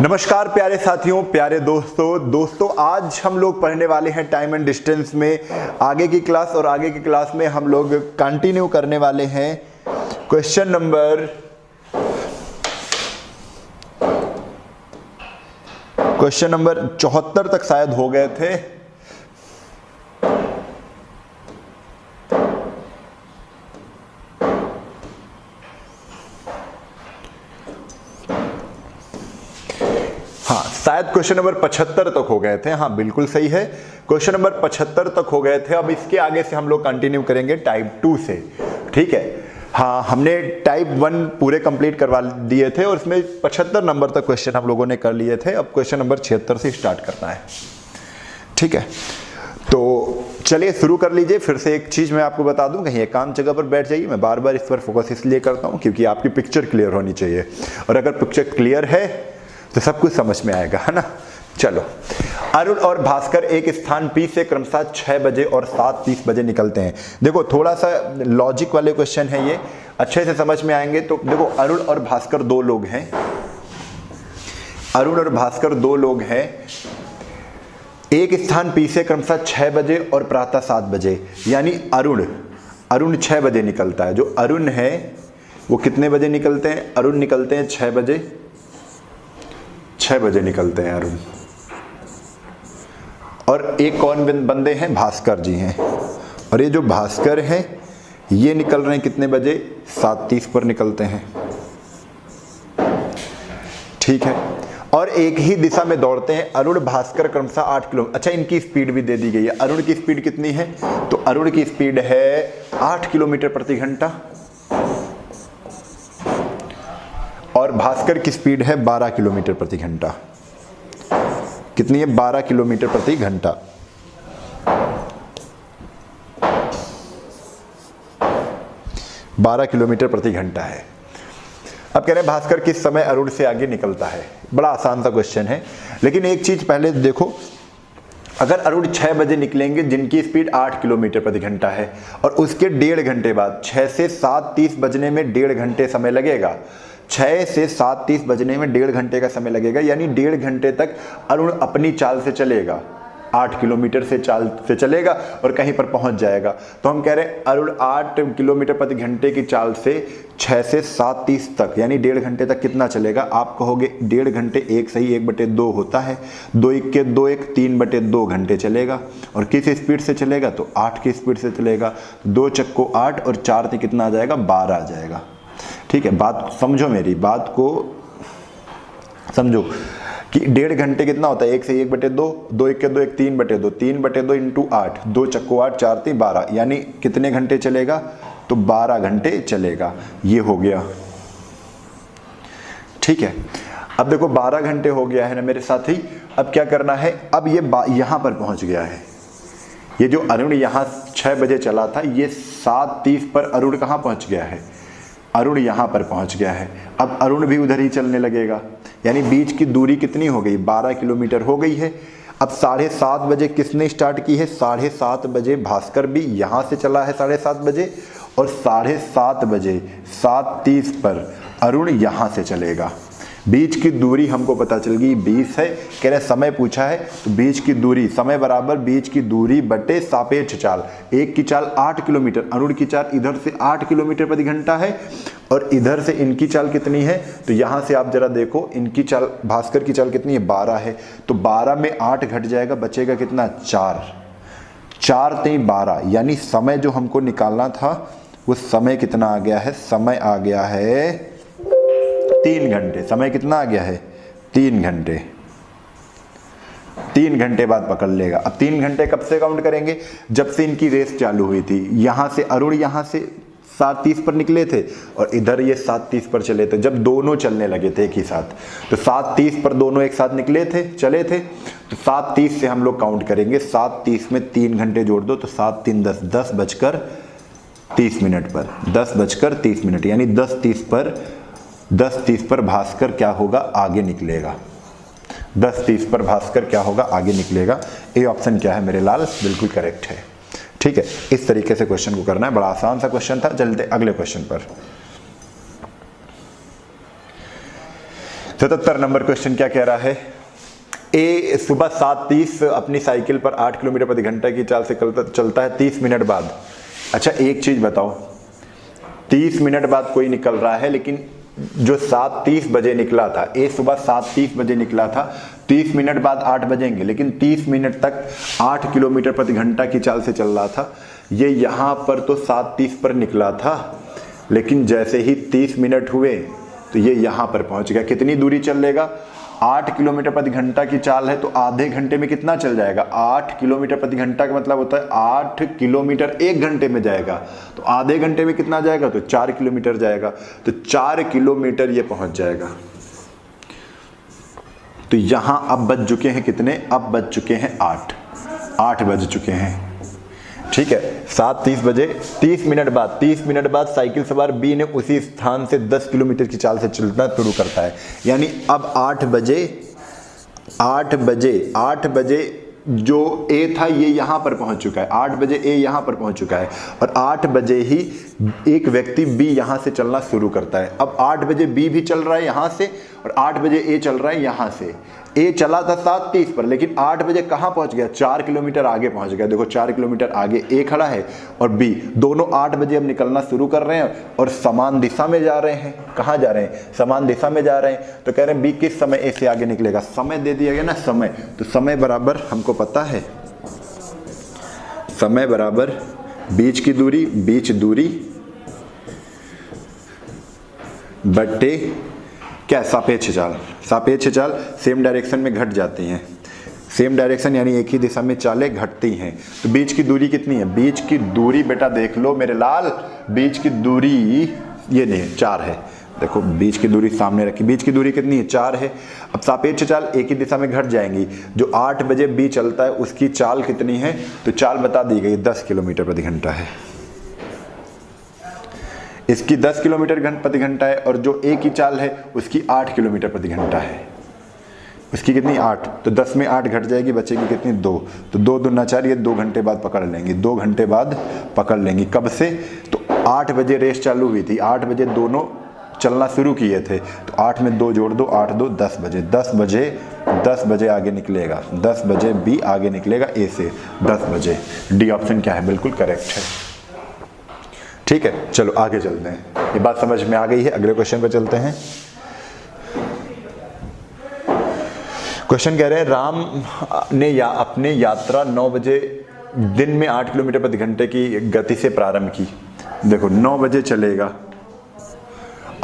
नमस्कार प्यारे साथियों, प्यारे दोस्तों आज हम लोग पढ़ने वाले हैं टाइम एंड डिस्टेंस में आगे की क्लास। और आगे की क्लास में हम लोग कंटिन्यू करने वाले हैं क्वेश्चन नंबर 74 तक शायद हो गए थे। हाँ, शायद क्वेश्चन नंबर 75 तक हो गए थे। हाँ बिल्कुल सही है, क्वेश्चन नंबर 75 तक हो गए थे। अब इसके आगे से हम लोग कंटिन्यू करेंगे टाइप 2 से। ठीक है, हाँ हमने टाइप 1 पूरे कंप्लीट करवा दिए थे और इसमें 75 नंबर तक क्वेश्चन हम लोगों ने कर लिए थे। अब क्वेश्चन नंबर 76 से स्टार्ट करना है। ठीक है, तो चलिए शुरू कर लीजिए। फिर से एक चीज़ मैं आपको बता दूं, कहीं एकांत जगह पर बैठ जाइए। मैं बार बार इस पर फोकस इसलिए करता हूं क्योंकि आपकी पिक्चर क्लियर होनी चाहिए, और अगर पिक्चर क्लियर है तो सब कुछ समझ में आएगा, है ना। चलो, अरुण और भास्कर एक स्थान P से क्रमशः 6 बजे और 7:30 बजे निकलते हैं। देखो थोड़ा सा लॉजिक वाले क्वेश्चन है, ये अच्छे से समझ में आएंगे। तो देखो, अरुण और भास्कर दो लोग हैं, अरुण और भास्कर दो लोग हैं। एक स्थान P से क्रमशः 6 बजे और प्रातः 7 बजे, यानी अरुण 6 बजे निकलता है। जो अरुण है वो कितने बजे निकलते हैं? अरुण निकलते हैं 6 बजे, 6 बजे निकलते हैं अरुण। और एक कौन बंदे हैं? भास्कर जी हैं। और ये जो भास्कर हैं ये निकल रहे हैं कितने बजे? 7:30 पर निकलते हैं। ठीक है, और एक ही दिशा में दौड़ते हैं। अरुण भास्कर क्रमशः 8 किलोमीटर। अच्छा, इनकी स्पीड भी दे दी गई है। अरुण की स्पीड कितनी है? तो अरुण की स्पीड है 8 किलोमीटर प्रति घंटा और भास्कर की स्पीड है 12 किलोमीटर प्रति घंटा। कितनी है? 12 किलोमीटर प्रति घंटा। बारह किलोमीटर प्रति घंटा है। अब कह रहे हैं भास्कर किस समय अरुण से आगे निकलता है। बड़ा आसान सा क्वेश्चन है, लेकिन एक चीज पहले देखो, अगर अरुण 6 बजे निकलेंगे जिनकी स्पीड 8 किलोमीटर प्रति घंटा है, और उसके 1.5 घंटे बाद 6 से 7:30 बजने में 1.5 घंटे समय लगेगा। 6 से 7:30 बजने में 1.5 घंटे का समय लगेगा, यानी 1.5 घंटे तक अरुण अपनी चाल से चलेगा, 8 किलोमीटर से चाल से चलेगा और कहीं पर पहुंच जाएगा। तो हम कह रहे हैं अरुण 8 किलोमीटर प्रति घंटे की चाल से 6 से 7:30 तक, यानी 1.5 घंटे तक कितना चलेगा? आप कहोगे 1.5 घंटे 1 सही 1/2 होता है, 2 1 के 2 1 3/2 घंटे चलेगा। और किस स्पीड से चलेगा? तो 8 की स्पीड से चलेगा। 2 चक्को 8 और 4 से कितना आ जाएगा? 12 आ जाएगा। ठीक है, बात समझो, मेरी बात को समझो कि 1.5 घंटे कितना होता है? 1 से 1/2, 2 1 के 2 1 3/2, 3/2 इंटू 8, 2 चक्को 8 4 3 12, यानी कितने घंटे चलेगा? तो 12 घंटे चलेगा। ये हो गया। ठीक है, अब देखो 12 घंटे हो गया है ना मेरे साथी। अब क्या करना है? अब ये यहां पर पहुंच गया है। ये जो अरुण यहां 6 बजे चला था, ये 7:30 पर अरुण कहां पहुंच गया है? अरुण यहां पर पहुंच गया है। अब अरुण भी उधर ही चलने लगेगा, यानी बीच की दूरी कितनी हो गई? 12 किलोमीटर हो गई है। अब 7:30 बजे किसने स्टार्ट की है? 7:30 बजे भास्कर भी यहां से चला है 7:30 बजे, और 7:30 बजे 7:30 पर अरुण यहां से चलेगा। बीच की दूरी हमको पता चल गई 20 है। कह रहे समय पूछा है, तो बीच की दूरी समय बराबर बीच की दूरी बटे सापेक्ष चाल। एक की चाल 8 किलोमीटर, अरुण की चाल इधर से 8 किलोमीटर प्रति घंटा है और इधर से इनकी चाल कितनी है? तो यहां से आप जरा देखो, इनकी चाल भास्कर की चाल कितनी है? 12 है। तो 12 में 8 घट जाएगा, बचेगा कितना? 4 4 3 12, यानी समय जो हमको निकालना था वो समय कितना आ गया है? समय आ गया है 3 घंटे। समय कितना आ गया है? 3 घंटे। 3 घंटे बाद पकड़ लेगा। अब 3 घंटे कब से काउंट करेंगे? जब से इनकी रेस चालू हुई थी। यहां से अरुण यहां से 7:30 पर निकले थे और इधर ये 7:30 पर चले थे, जब दोनों चलने लगे थे एक ही साथ। तो 7:30 पर दोनों एक साथ निकले थे, चले थे। तो 7:30 से हम लोग काउंट करेंगे। 7:30 में 3 घंटे जोड़ दो तो 7 3 10, 10:30 मिनट पर, 10:30 मिनट, यानी 10:30 पर भास्कर क्या होगा? आगे निकलेगा। 10:30 पर भास्कर क्या होगा? आगे निकलेगा। ए ऑप्शन क्या है मेरे लाल? बिल्कुल करेक्ट है। ठीक है, इस तरीके से क्वेश्चन को करना है। बड़ा आसान सा क्वेश्चन था। चलते अगले क्वेश्चन पर। 77 नंबर क्वेश्चन क्या कह रहा है, ए सुबह 7:30 अपनी साइकिल पर 8 किलोमीटर प्रति घंटा की चाल से चलता है 30 मिनट बाद। अच्छा एक चीज बताओ, 30 मिनट बाद कोई निकल रहा है, लेकिन जो 7:30 बजे निकला था, ए सुबह 7:30 बजे निकला था, 30 मिनट बाद 8 बजेंगे, लेकिन 30 मिनट तक 8 किलोमीटर प्रति घंटा की चाल से चल रहा था। ये यहाँ पर तो 7:30 पर निकला था, लेकिन जैसे ही 30 मिनट हुए तो ये यहाँ पर पहुंच गया। कितनी दूरी चल लेगा, 8 किलोमीटर प्रति घंटा की चाल है, तो आधे घंटे में कितना चल जाएगा, 8 किलोमीटर प्रति घंटा का मतलब होता है 8 किलोमीटर 1 घंटे में जाएगा, तो आधे घंटे में कितना जाएगा, तो 4 किलोमीटर जाएगा, तो 4 किलोमीटर ये पहुंच जाएगा। तो यहां अब बज चुके हैं कितने, अब बज चुके हैं 8 बज चुके हैं। ठीक है, 7:30 बजे 30 मिनट बाद साइकिल सवार बी ने उसी स्थान से 10 किलोमीटर की चाल से चलना शुरू करता है। यानी अब 8 बजे जो ए था ये यहाँ पर पहुँच चुका है, 8 बजे ए यहाँ पर पहुँच चुका है, और 8 बजे ही एक व्यक्ति बी यहाँ से चलना शुरू करता है। अब 8 बजे बी भी चल रहा है यहाँ से, और 8 बजे ए चल रहा है यहाँ से। ए चला था 7:30 पर, लेकिन 8 बजे कहाँ पहुँच गया, 4 किलोमीटर आगे पहुँच गया। देखो 4 किलोमीटर आगे ए खड़ा है और बी, दोनों 8 बजे अब निकलना शुरू कर रहे हैं और समान दिशा में जा रहे हैं। कहाँ जा रहे हैं, समान दिशा में जा रहे हैं। तो कह रहे हैं बी किस समय ए से आगे निकलेगा, समय दे दिया गया ना, समय, तो समय बराबर हमको पता है, समय बराबर बीच दूरी बट्टे क्या, सापेक्ष चाल सेम डायरेक्शन में घट जाती हैं। सेम डायरेक्शन यानी एक ही दिशा में चालें घटती हैं। तो बीच की दूरी कितनी है, बीच की दूरी बेटा देख लो मेरे लाल, बीच की दूरी ये नहीं है, 4 है। देखो बीच की दूरी सामने रखी, बीच की दूरी कितनी है, 4 है। अब सापेक्ष चाल एक ही दिशा में घट जाएंगी। जो 8 बजे बी चलता है उसकी चाल कितनी है, तो चाल बता दी गई 10 किलोमीटर प्रति घंटा है। इसकी 10 किलोमीटर प्रति घंटा है, और जो ए की चाल है उसकी 8 किलोमीटर प्रति घंटा है। उसकी कितनी, 8, तो 10 में 8 घट जाएगी, बचेगी कितनी, 2, तो 2 दूना 4, ये 2 घंटे बाद पकड़ लेंगी, 2 घंटे बाद पकड़ लेंगी। कब से, तो 8 बजे रेस चालू हुई थी, 8 बजे दोनों चलना शुरू किए थे, तो 8 में 2 जोड़ दो, 8 2 10 बजे, 10 बजे आगे निकलेगा, 10 बजे बी आगे निकलेगा ए से, 10 बजे। डी ऑप्शन क्या है, बिल्कुल करेक्ट है। ठीक है, चलो आगे चलते हैं, ये बात समझ में आ गई है। अगले क्वेश्चन पर चलते हैं। क्वेश्चन कह रहे हैं राम ने अपने यात्रा 9 बजे दिन में 8 किलोमीटर प्रति घंटे की गति से प्रारंभ की। देखो 9 बजे चलेगा,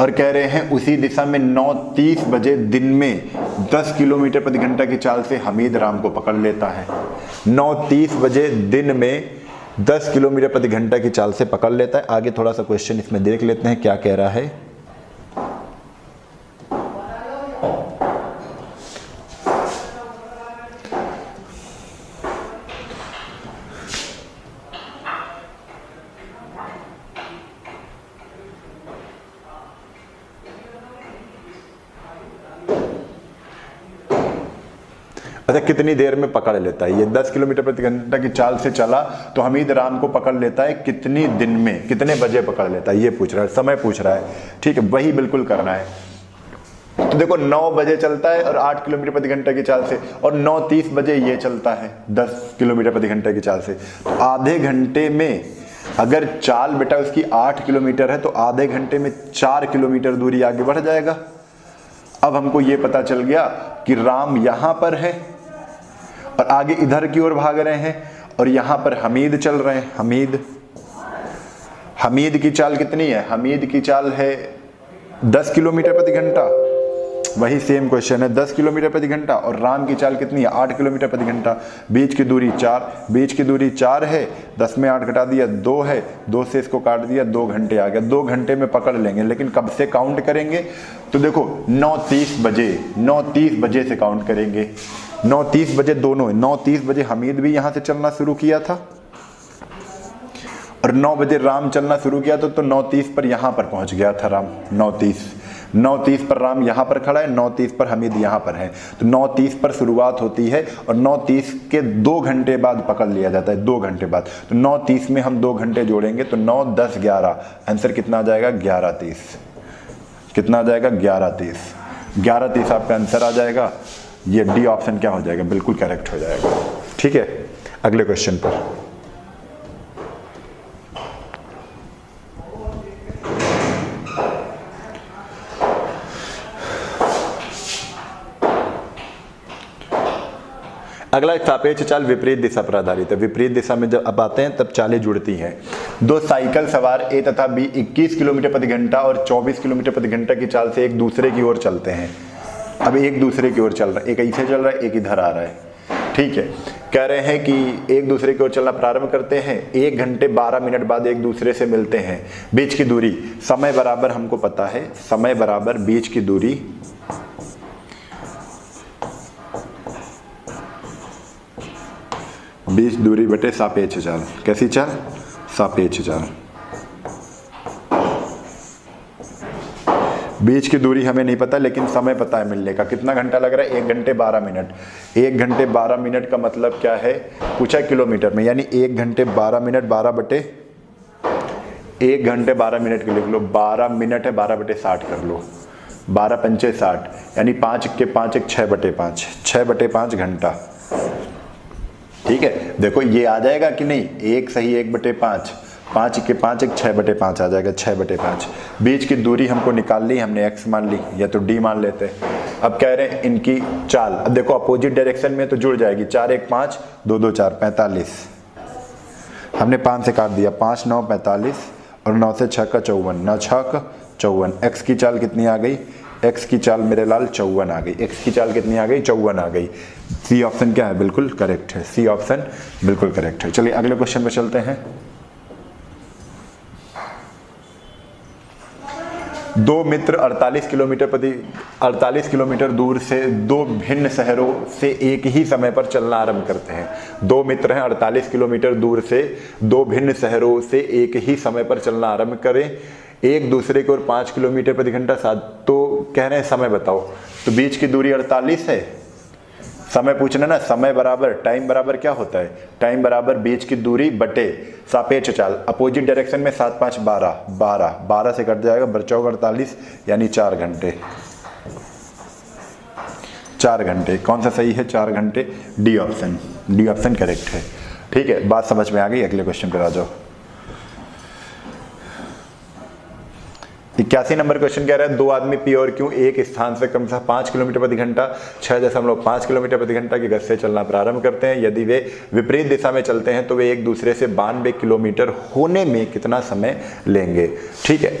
और कह रहे हैं उसी दिशा में 9:30 बजे दिन में 10 किलोमीटर प्रति घंटा की चाल से हमीद राम को पकड़ लेता है। 9:30 बजे दिन में 10 किलोमीटर प्रति घंटा की चाल से पकड़ लेता है। आगे थोड़ा सा क्वेश्चन इसमें देख लेते हैं क्या कह रहा है। अच्छा कितनी देर में पकड़ लेता है, ये 10 किलोमीटर प्रति घंटा की चाल से चला तो हमीद राम को पकड़ लेता है कितनी दिन में, कितने बजे पकड़ लेता है, ये पूछ रहा है, समय पूछ रहा है। ठीक है, वही बिल्कुल करना है। तो देखो 9 बजे चलता है और 8 किलोमीटर प्रति घंटा की चाल से, और 9:30 बजे ये चलता है 10 किलोमीटर प्रति घंटे की चाल से। तो आधे घंटे में अगर चाल बेटा उसकी 8 किलोमीटर है तो आधे घंटे में 4 किलोमीटर दूरी आगे बढ़ जाएगा। अब हमको ये पता चल गया कि राम यहां पर है और आगे इधर की ओर भाग रहे हैं, और यहां पर हमीद चल रहे हैं। हमीद की चाल कितनी है, हमीद की चाल है 10 किलोमीटर प्रति घंटा, वही सेम क्वेश्चन है, 10 किलोमीटर प्रति घंटा। और राम की चाल कितनी है, 8 किलोमीटर प्रति घंटा। बीच की दूरी 4 है, 10 में 8 घटा दिया 2 है, 2 से इसको काट दिया, 2 घंटे आ गया। 2 घंटे में पकड़ लेंगे, लेकिन कब से काउंट करेंगे, तो देखो 9:30 बजे से काउंट करेंगे। 9:30 बजे दोनों, 9:30 बजे हमीद भी यहां से चलना शुरू किया था और 9 बजे राम चलना शुरू किया तो 9:30 पर यहां पर पहुंच गया था राम। 9:30 पर राम यहां पर खड़ा है, 9:30 पर हमीद यहां पर है। तो 9:30 पर शुरुआत होती है और 9:30 के 2 घंटे बाद पकड़ लिया जाता है, 2 घंटे बाद। तो 9:30 में हम 2 घंटे जोड़ेंगे तो 9, 10, 11, आंसर कितना आ जाएगा 11:30। कितना आ जाएगा 11:30। 11:30 आपका आंसर आ जाएगा। ये डी ऑप्शन क्या हो जाएगा, बिल्कुल करेक्ट हो जाएगा। ठीक है, अगले क्वेश्चन पर। अगला सापेक्ष चाल विपरीत दिशा पर आधारित है। विपरीत दिशा में जब अब आते हैं तब चालें जुड़ती हैं। दो साइकिल सवार ए तथा बी 21 किलोमीटर प्रति घंटा और 24 किलोमीटर प्रति घंटा की चाल से एक दूसरे की ओर चलते हैं। अब एक दूसरे की ओर चल रहा है, एक ऐसे चल रहा है, एक इधर आ रहा है। ठीक है, कह रहे हैं कि एक दूसरे की ओर चलना प्रारंभ करते हैं, 1 घंटे 12 मिनट बाद एक दूसरे से मिलते हैं। बीच की दूरी समय बराबर हमको पता है, समय बराबर बीच की दूरी बीच दूरी बटे सापेक्ष चाल। कैसी चाल? सापेक्ष चाल। बीच की दूरी हमें नहीं पता लेकिन समय पता है मिलने का। कितना घंटा लग रहा है? 1 घंटे 12 मिनट। 1 घंटे 12 मिनट का मतलब क्या है? पूछा किलोमीटर में, यानी 1 घंटे 12 मिनट 12 बटे 1 घंटे 12 मिनट के लिख लो। 12 मिनट है, 12 बटे 60 कर लो। 12 पंचे 60, यानी 5 के 5 एक 6 बटे 5, 6 बटे 5 घंटा। ठीक है, देखो ये आ जाएगा कि नहीं? 1 सही 1 बटे 5, 5 के 5 एक 6 बटे 5 आ जाएगा, 6 बटे 5। बीच की दूरी हमको निकाल ली, हमने x मान ली या तो d मान लेते हैं। अब कह रहे हैं इनकी चाल। अब देखो अपोजिट डायरेक्शन में तो जुड़ जाएगी। 4 1 5, 2 2 4 45। हमने 5 से काट दिया, 5 9 45 और 9 से 6 का 54, 9 6 का 54। x की चाल कितनी आ गई? x की चाल मेरे लाल 54 आ गई। x की चाल कितनी आ गई? 54 आ गई। सी ऑप्शन क्या है? बिल्कुल करेक्ट है। सी ऑप्शन बिल्कुल करेक्ट है। चलिए अगले क्वेश्चन पे चलते हैं। दो मित्र 48 किलोमीटर दूर से दो भिन्न शहरों से एक ही समय पर चलना आरंभ करते हैं। दो मित्र हैं, 48 किलोमीटर दूर से दो भिन्न शहरों से एक ही समय पर चलना आरंभ करें। एक दूसरे की ओर 5 किलोमीटर प्रति घंटा साथ, तो कह रहे हैं समय बताओ। तो बीच की दूरी 48 है, समय पूछना ना। समय बराबर टाइम बराबर क्या होता है? टाइम बराबर बीच की दूरी बटे सापेक्ष चाल। अपोजिट डायरेक्शन में 7 5 12, 12 से कट जाएगा, बचौगा 48, यानी 4 घंटे। 4 घंटे कौन सा सही है? 4 घंटे D option. D option correct है। ठीक है, बात समझ में आ गई। अगले क्वेश्चन पर आ जाओ। 81 नंबर क्वेश्चन कह रहा है दो आदमी पी और क्यू एक स्थान से क्रमशः 5 किलोमीटर प्रति घंटा 6.5 किलोमीटर प्रति घंटा की गति से चलना प्रारंभ करते हैं। यदि वे विपरीत दिशा में चलते हैं तो वे एक दूसरे से 92 किलोमीटर होने में कितना समय लेंगे? ठीक है,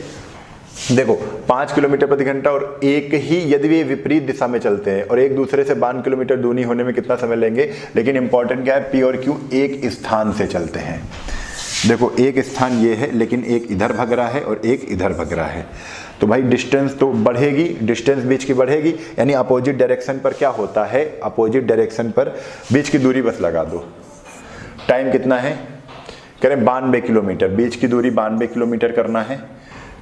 देखो 5 किलोमीटर प्रति घंटा और एक ही, यदि वे विपरीत दिशा में चलते हैं और एक दूसरे से 92 किलोमीटर दूरी होने में कितना समय लेंगे। लेकिन इंपॉर्टेंट क्या है? पी और क्यू एक स्थान से चलते हैं। देखो एक स्थान ये है, लेकिन एक इधर भग रहा है और एक इधर भग रहा है, तो भाई डिस्टेंस तो बढ़ेगी, डिस्टेंस बीच की बढ़ेगी। यानी अपोजिट डायरेक्शन पर क्या होता है? अपोजिट डायरेक्शन पर बीच की दूरी बस लगा दो। टाइम कितना है? कह रहे 92 किलोमीटर, बीच की दूरी 92 किलोमीटर करना है।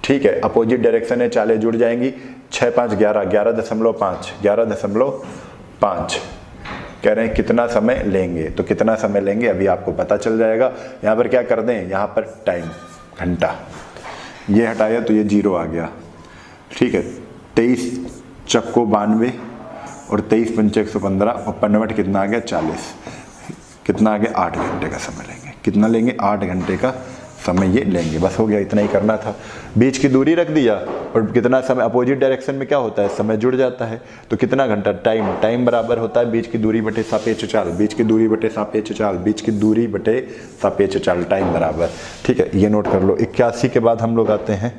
ठीक है, अपोजिट डायरेक्शन है, चालें जुड़ जाएंगी। 6 5 11, 11.5, 11.5। कह रहे हैं कितना समय लेंगे, तो कितना समय लेंगे अभी आपको पता चल जाएगा। यहाँ पर क्या कर दें? यहाँ पर टाइम घंटा, ये हटाया तो ये 0 आ गया। ठीक है, 23 चक्को 92 और 23 पंचे 115 और 55 कितना आ गया? 40। कितना आ गया? 8 घंटे का समय लेंगे। कितना लेंगे? 8 घंटे का समय ये लेंगे। बस हो गया, इतना ही करना था। बीच की दूरी रख दिया और कितना समय, अपोजिट डायरेक्शन में क्या होता है? समय जुड़ जाता है। तो कितना घंटा? टाइम बराबर होता है बीच की दूरी बटे सापेक्ष चाल। बीच की दूरी बटे सापेक्ष चाल, बीच की दूरी बटे सापेक्ष चाल, टाइम बराबर। ठीक है, ये नोट कर लो। 81 के बाद हम लोग आते हैं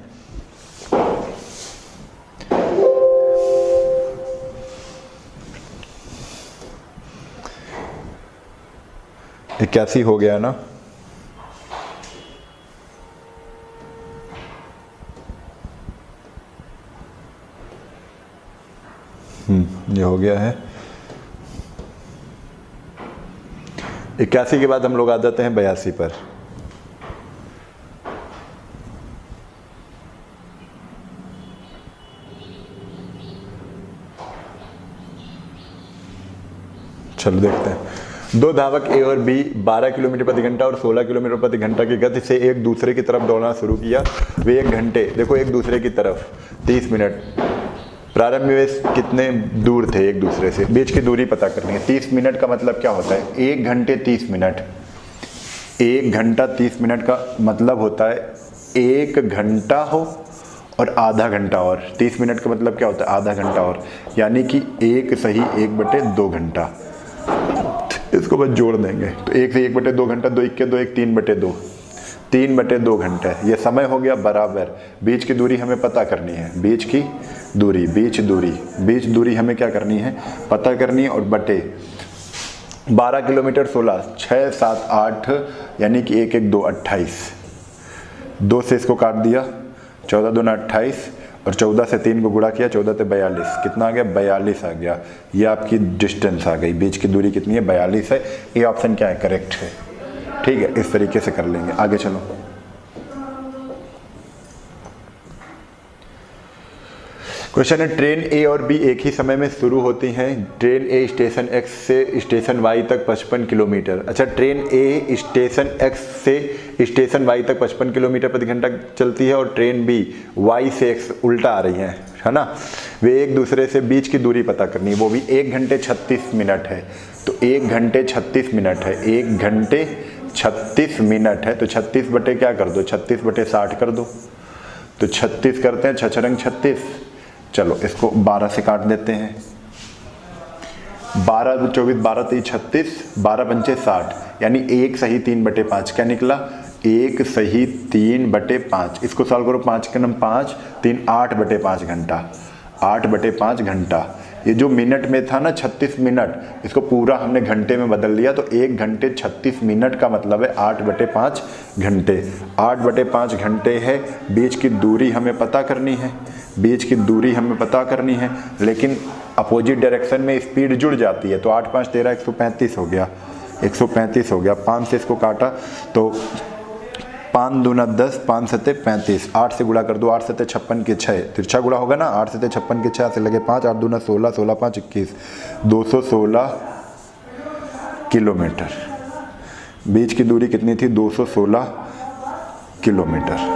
81 हो गया ना। ये हो गया है। 81 के बाद हम लोग आ जाते हैं 82 पर। चलो देखते हैं। दो धावक ए और बी 12 किलोमीटर प्रति घंटा और 16 किलोमीटर प्रति घंटा की गति से एक दूसरे की तरफ दौड़ना शुरू किया। वे 1 घंटे, देखो एक दूसरे की तरफ 30 मिनट प्रारंभ में कितने दूर थे एक दूसरे से, बीच की दूरी पता करनी है। 30 मिनट का मतलब क्या होता है, 1 घंटे 30 मिनट। 1 घंटा 30 मिनट का मतलब होता है 1 घंटा हो और आधा घंटा और। 30 मिनट का मतलब क्या होता है, आधा घंटा और, यानी कि 1 सही 1/2 घंटा। इसको बस जोड़ देंगे तो 1 से 1/2 घंटा, 2 1 2 1 3/2, 3/2 घंटे। ये समय हो गया बराबर। बीच की दूरी हमें पता करनी है, बीच की दूरी, बीच दूरी हमें क्या करनी है, पता करनी है। और बटे 12 किलोमीटर 16, 6 7 8 यानी कि 1 1 2 28। 2 से इसको काट दिया, 14 दूना 28 और 14 से 3 को गुणा किया, 14 से 42, कितना आ गया, 42 आ गया। ये आपकी डिस्टेंस आ गई। बीच की दूरी कितनी है, 42 है। ये ऑप्शन क्या है, करेक्ट है। ठीक है, इस तरीके से कर लेंगे। आगे चलो। क्वेश्चन है, ट्रेन ए और बी एक ही समय में शुरू होती हैं। ट्रेन ए स्टेशन एक्स से स्टेशन वाई तक 55 किलोमीटर। अच्छा, ट्रेन ए स्टेशन एक्स से स्टेशन वाई तक 55 किलोमीटर प्रति घंटा चलती है और ट्रेन बी वाई से एक्स उल्टा आ रही है ना। वे एक दूसरे से बीच की दूरी पता करनी है, वो भी 1 घंटे 36 मिनट है। तो 1 घंटे 36 मिनट है, 1 घंटे 36 मिनट है। तो 36 बटे क्या कर दो, 36 बटे 60 कर दो। तो 36 करते हैं, 6 रंग 36। चलो इसको 12 से काट देते हैं। 12 24 12 3 36, 12 पंचे 60, यानी 1 सही 3/5। क्या निकला, 1 सही 3/5। इसको सॉल्व करो, 5 के नम 5 3 8/5 घंटा, 8/5 घंटा। ये जो मिनट में था ना 36 मिनट, इसको पूरा हमने घंटे में बदल दिया। तो 1 घंटे 36 मिनट का मतलब है 8/5 घंटे। 8/5 घंटे है। बीच की दूरी हमें पता करनी है, बीच की दूरी हमें पता करनी है, लेकिन अपोजिट डायरेक्शन में स्पीड जुड़ जाती है। तो 8 5 13 135 हो गया, 135 हो गया। 5 से इसको काटा तो 5 दूना 10, 5 सते 35। 8 से गुणा कर दो, 8 सते 56 के 6, तिरछा गुणा होगा ना। 8 सते 56 के 6 से लगे 5, 8 दूना 16, 16 5 21, 216 किलोमीटर। बीच की दूरी कितनी थी, 216 किलोमीटर।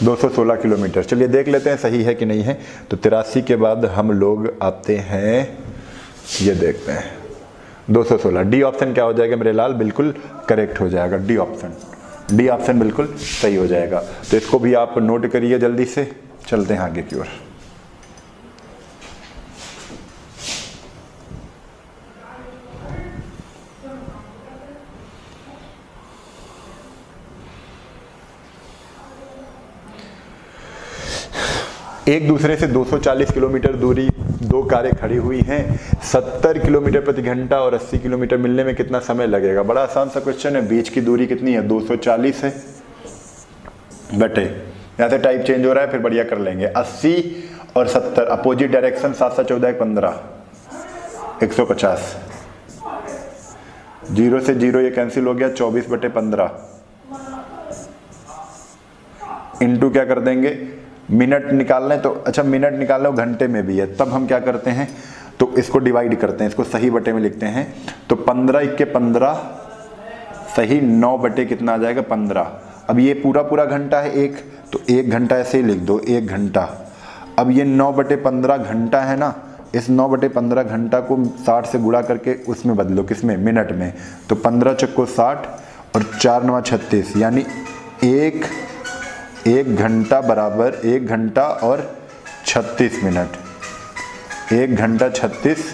216 किलोमीटर। चलिए देख लेते हैं सही है कि नहीं है। तो 83 के बाद हम लोग आते हैं, ये देखते हैं 216। डी ऑप्शन क्या हो जाएगा मेरे लाल, बिल्कुल करेक्ट हो जाएगा। डी ऑप्शन बिल्कुल सही हो जाएगा। तो इसको भी आप नोट करिए जल्दी से। चलते हैं आगे की ओर। एक दूसरे से 240 किलोमीटर दूरी दो कारें खड़ी हुई हैं। 70 किलोमीटर प्रति घंटा और 80 किलोमीटर मिलने में कितना समय लगेगा। बड़ा आसान सा क्वेश्चन है। बीच की दूरी कितनी है, 240 है बटे, यहाँ से टाइप चेंज हो रहा है, फिर बढ़िया कर लेंगे। 80 और 70 अपोजिट डायरेक्शन, 7 7 14 15, 150। 0 से 0 ये कैंसिल हो गया, 24/15 इंटू क्या कर देंगे, मिनट निकालना है। तो अच्छा मिनट निकालना हो घंटे में भी है, तब हम क्या करते हैं, तो इसको डिवाइड करते हैं, इसको सही बटे में लिखते हैं। तो 15 1 के 15 सही, 9 बटे कितना आ जाएगा, 15। अब ये पूरा घंटा है एक, तो 1 घंटा ऐसे ही लिख दो, 1 घंटा। अब ये 9/15 घंटा है ना, इस 9/15 घंटा को 60 से गुणा करके उसमें बदलो, किसमें, मिनट में। तो 15 चक्को 60 और 4 9 36, यानी एक घंटा बराबर 1 घंटा और 36 मिनट। 1 घंटा 36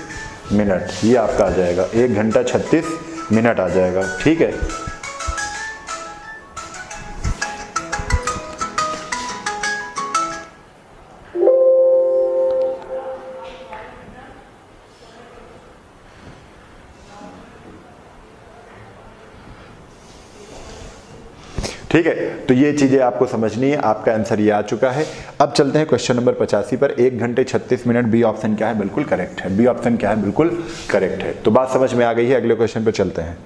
मिनट, ये आपका आ जाएगा, 1 घंटा 36 मिनट आ जाएगा। ठीक है, ठीक है। तो ये चीजें आपको समझनी है। आपका आंसर ये आ चुका है। अब चलते हैं क्वेश्चन नंबर 85 पर। 1 घंटे 36 मिनट, बी ऑप्शन क्या है, बिल्कुल करेक्ट है। बी ऑप्शन क्या है, बिल्कुल करेक्ट है। तो बात समझ में आ गई है। अगले क्वेश्चन पर चलते हैं।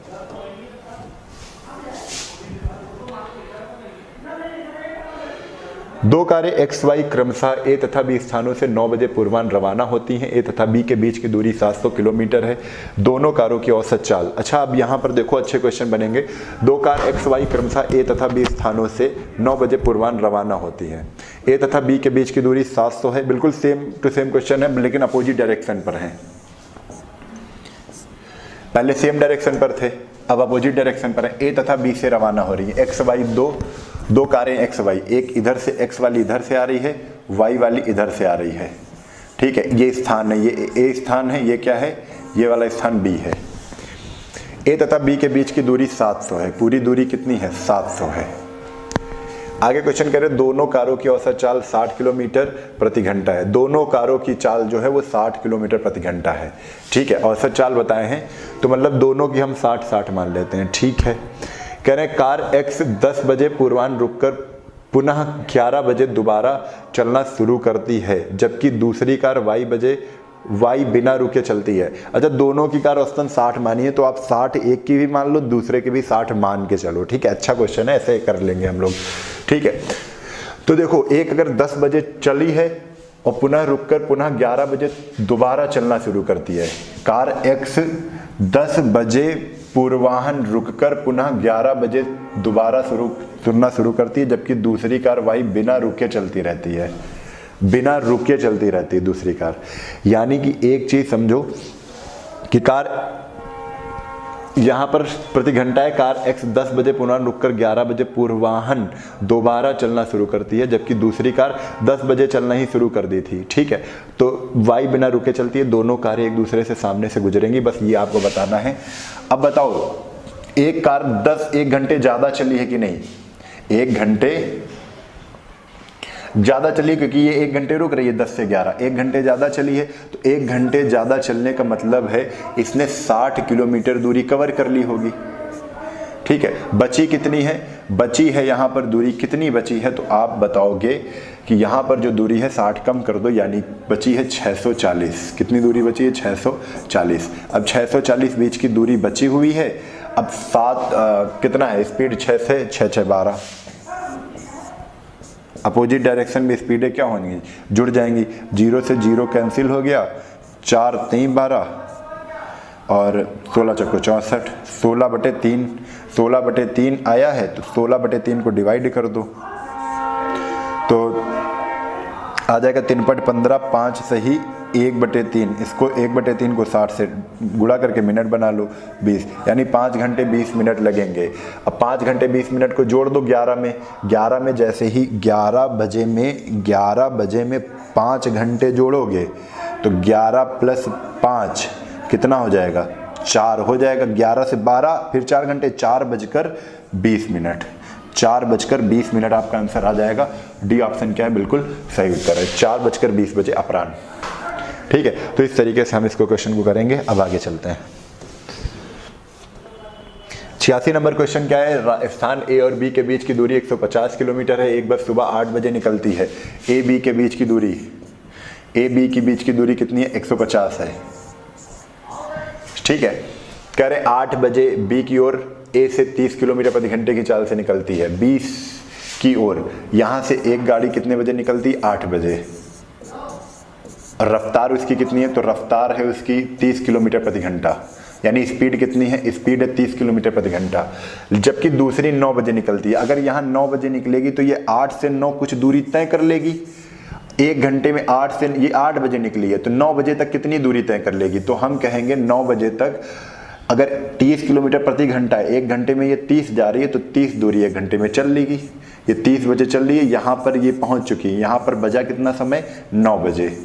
दो कारें एक्स वाई क्रमशः ए तथा बी स्थानों से 9 बजे पूर्वाह्न रवाना होती हैं। ए तथा बी के बीच की दूरी 700 किलोमीटर है। दोनों कारों की औसत चाल। अच्छा, अब यहाँ पर देखो अच्छे क्वेश्चन बनेंगे। दो कार एक्स वाई क्रमशः ए तथा बी स्थानों से 9 बजे पूर्वाह्न रवाना होती हैं। ए तथा बी के बीच की दूरी 700 है। बिल्कुल सेम टू सेम क्वेश्चन है, लेकिन अपोजिट डायरेक्शन पर है। पहले सेम डायरेक्शन पर थे, अब अपोजिट डायरेक्शन पर है। ए तथा बी से रवाना हो रही है। एक्स वाई दो कारें एक्स वाई, एक इधर से एक्स वाली इधर से आ रही है, वाई वाली इधर से आ रही है। ठीक है, ये स्थान है, ये ए स्थान है, ये क्या है, ये वाला स्थान बी है। ए तथा बी के बीच की दूरी 700 है। पूरी दूरी कितनी है, 700 है। आगे क्वेश्चन कह रहे हैं दोनों कारों की औसत चाल 60 किलोमीटर प्रति घंटा है। दोनों कारों की चाल जो है वो 60 किलोमीटर प्रति घंटा है। ठीक है, औसत चाल बताए हैं तो मतलब दोनों की हम 60-60 मान लेते हैं। ठीक है, कह रहे हैं कार एक्स 10 बजे पूर्वाह्न रुककर पुनः 11 बजे दोबारा चलना शुरू करती है, जबकि दूसरी कार वाई बिना रुके चलती है। अच्छा, दोनों की कार औसतन 60 मानी है, तो आप 60 एक की भी मान लो, दूसरे की भी 60 मान के चलो। ठीक है, अच्छा क्वेश्चन है, ऐसे कर लेंगे हम लोग। ठीक है, तो देखो एक अगर 10 बजे चली है और पुनः रुककर पुनः 11 बजे दोबारा चलना शुरू करती है। कार एक्स 10 बजे पूर्वाह्न रुककर पुनः 11 बजे दोबारा चलना शुरू करती है, जबकि दूसरी कार वाई बिना रुके चलती रहती है। बिना रुके चलती रहती है दूसरी कार। यानी कि एक चीज समझो कि कार यहां पर प्रति घंटा है, कार एक्स 10 बजे पुनः रुककर 11 बजे पूर्वाह्न दोबारा चलना शुरू करती है, जबकि दूसरी कार 10 बजे चलना ही शुरू कर दी थी। ठीक है, तो वाई बिना रुके चलती है, दोनों कारें एक दूसरे से सामने से गुजरेंगी, बस ये आपको बताना है। अब बताओ एक कार 1 घंटे ज्यादा चली है कि नहीं, 1 घंटे ज्यादा चली, क्योंकि ये 1 घंटे रुक रही है 10 से 11, 1 घंटे ज्यादा चली है, तो 1 घंटे ज्यादा चलने का मतलब है इसने 60 किलोमीटर दूरी कवर कर ली होगी। ठीक है, बची कितनी है, बची है यहाँ पर दूरी कितनी बची है, तो आप बताओगे कि यहाँ पर जो दूरी है 60 कम कर दो, यानी बची है 640। कितनी दूरी बची है, 640। अब 640 बीच की दूरी बची हुई है। अब कितना है स्पीड, 6 से 6 12, अपोजिट डायरेक्शन में स्पीडें क्या होंगी, जुड़ जाएंगी। 0 से 0 कैंसिल हो गया, 4 3 12 और 16 चक्को 64, 16/3, 16/3 आया है, तो 16/3 को डिवाइड कर दो तो आ जाएगा 3/15, 5 सही 1/3। इसको 1/3 को 60 से गुणा करके मिनट बना लो 20, यानी 5 घंटे 20 मिनट लगेंगे। अब 5 घंटे 20 मिनट को जोड़ दो 11 में, 11 में जैसे ही 11 बजे में 5 घंटे जोड़ोगे तो 11 + 5 कितना हो जाएगा, 4 हो जाएगा। 11 से 12 फिर 4 घंटे, 4:20 मिनट, 4:20 मिनट आपका आंसर आ जाएगा। डी ऑप्शन क्या है, बिल्कुल सही उत्तर है, 4:20 बजे अपराह्न। ठीक है, तो इस तरीके से हम इसको क्वेश्चन को करेंगे। अब आगे चलते हैं। 86 नंबर क्वेश्चन क्या है, स्थान ए और बी के बीच की दूरी 150 किलोमीटर है। एक बस सुबह 8 बजे निकलती है। ए बी के बीच की दूरी कितनी है, 150 है। ठीक है, कह रहे 8 बजे बी की ओर ए से 30 किलोमीटर प्रति घंटे की चाल से निकलती है। 20 की ओर यहां से एक गाड़ी कितने बजे निकलती है, 8 बजे। रफ्तार उसकी कितनी है, तो रफ्तार है उसकी 30 किलोमीटर प्रति घंटा, यानी स्पीड कितनी है, स्पीड है 30 किलोमीटर प्रति घंटा। जबकि दूसरी 9 बजे निकलती है। अगर यहाँ 9 बजे निकलेगी तो ये 8 से 9 कुछ दूरी तय कर लेगी। 1 घंटे में 8 से ये 8 बजे निकली है, तो 9 बजे तक कितनी दूरी तय कर लेगी, तो हम कहेंगे 9 बजे तक अगर 30 किलोमीटर प्रति घंटा है, 1 घंटे में ये 30 जा रही है, तो 30 दूरी 1 घंटे में चल लेगी। ये 30 बजे चल रही है, यहाँ पर ये पहुँच चुकी है। यहाँ पर बजा कितना समय, 9 बजे।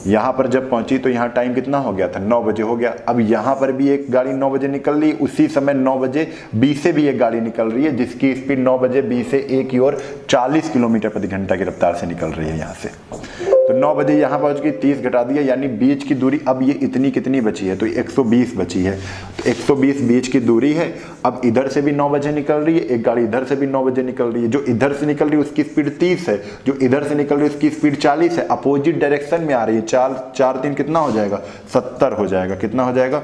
यहाँ पर जब पहुंची तो यहाँ टाइम कितना हो गया था, 9 बजे हो गया। अब यहाँ पर भी एक गाड़ी 9 बजे निकल रही, उसी समय 9 बजे बी से भी एक गाड़ी निकल रही है, जिसकी स्पीड 9 बजे बी से ए की ओर 40 किलोमीटर प्रति घंटा की रफ्तार से निकल रही है यहाँ से। तो 9 बजे यहाँ पहुँच गई, 30 घटा दिया, यानी बीच की दूरी अब ये इतनी कितनी बची है, तो 120 बची है। तो 120 बीच की दूरी है। अब इधर से भी 9 बजे निकल रही है, एक गाड़ी इधर से भी 9 बजे निकल रही है। जो इधर से निकल रही है उसकी स्पीड 30 है, जो इधर से निकल रही है उसकी स्पीड 40 है। अपोजिट डायरेक्शन में आ रही है। 4 3 कितना हो जाएगा, 70 हो जाएगा। कितना हो जाएगा,